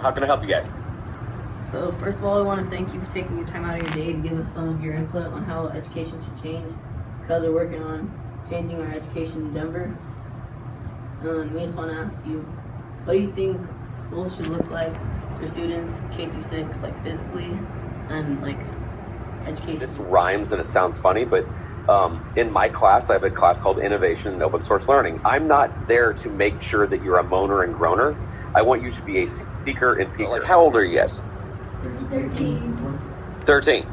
How can I help you guys? So first of all, I want to thank you for taking your time out of your day to give us some of your input on how education should change, because we're working on changing our education in Denver. We just want to ask you, what do you think schools should look like for students K through 6, like physically and like education? This rhymes and it sounds funny, but in my class, I have a class called Innovation and Open Source Learning. I'm not there to make sure that you're a moaner and groaner. I want you to be a speaker and peaker. Like, how old are you guys? 13.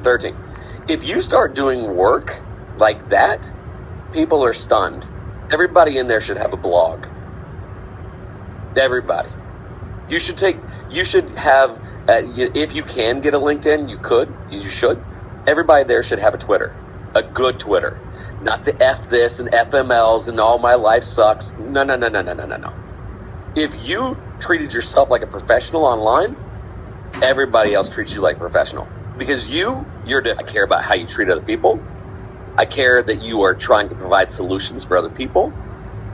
If you start doing work like that, people are stunned. Everybody in there should have a blog. Everybody. You should have, if you can get a LinkedIn, you should. Everybody there should have a Twitter, a good Twitter. Not the F this and FMLs and all my life sucks. No. If you treated yourself like a professional online, everybody else treats you like a professional. Because you're different. I care about how you treat other people. I care that you are trying to provide solutions for other people.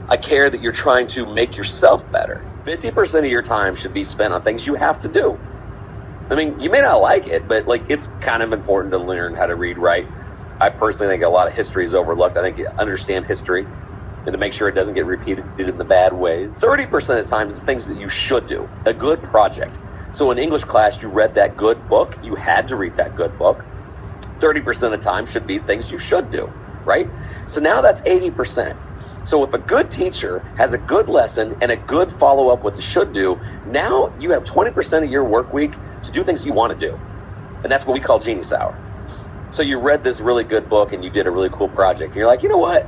I care that you're trying to make yourself better. 50% of your time should be spent on things you have to do. I mean, you may not like it, but like it's kind of important to learn how to read, write. I personally think a lot of history is overlooked. I think you understand history and to make sure it doesn't get repeated in the bad ways. 30% of the time is the things that you should do. A good project. So in English class, you read that good book. You had to read that good book. 30% of the time should be things you should do, right? So now that's 80%. So if a good teacher has a good lesson and a good follow-up with the should do, now you have 20% of your work week to do things you want to do. And that's what we call Genius Hour. So you read this really good book and you did a really cool project. And you're like, you know what?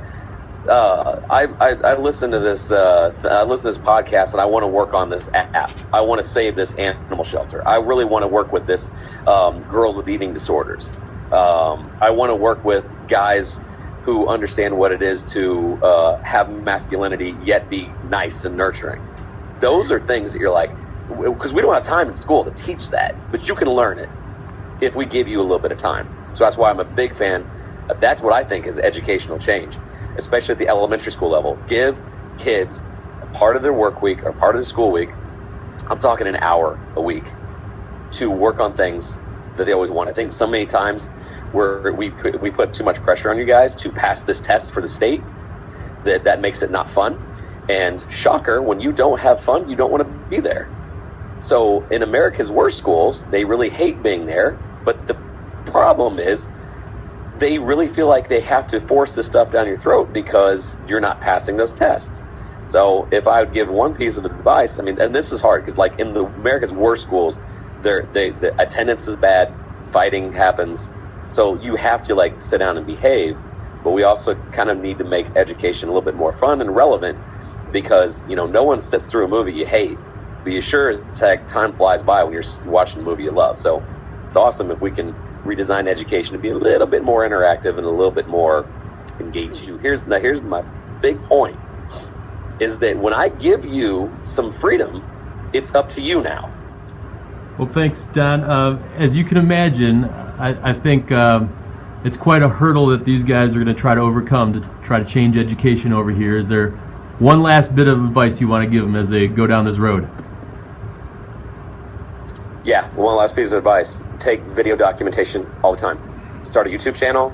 I listened to this podcast and I want to work on this app. I want to save this animal shelter. I really want to work with this girls with eating disorders. I want to work with guys who understand what it is to have masculinity yet be nice and nurturing. Those are things that you're like, because we don't have time in school to teach that, but you can learn it if we give you a little bit of time. So that's why I'm a big fan. That's what I think is educational change, especially at the elementary school level. Give kids a part of their work week or part of the school week. I'm talking an hour a week to work on things that they always want. I think so many times where we put too much pressure on you guys to pass this test for the state that makes it not fun. And shocker, when you don't have fun, you don't want to be there. So in America's worst schools, they really hate being there. But the problem is they really feel like they have to force this stuff down your throat because you're not passing those tests. So if I would give one piece of advice, I mean, and this is hard because like in the America's worst schools, the attendance is bad, fighting happens. So you have to like sit down and behave, but we also kind of need to make education a little bit more fun and relevant because, you know, no one sits through a movie you hate, but you sure as heck time flies by when you're watching a movie you love. So it's awesome if we can redesign education to be a little bit more interactive and a little bit more engaging. Here's my big point, is that when I give you some freedom, it's up to you now. Well, thanks, Don. As you can imagine, I think it's quite a hurdle that these guys are going to try to overcome to try to change education over here. Is there one last bit of advice you want to give them as they go down this road? Yeah, one last piece of advice. Take video documentation all the time. Start a YouTube channel.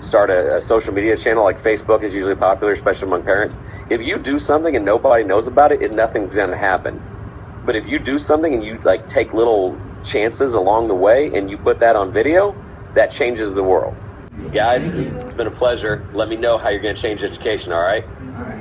Start a social media channel like Facebook is usually popular, especially among parents. If you do something and nobody knows about it, nothing's going to happen. But if you do something and you like take little chances along the way and you put that on video, that changes the world. Guys, it's been a pleasure. Let me know how you're going to change education, all right? All right.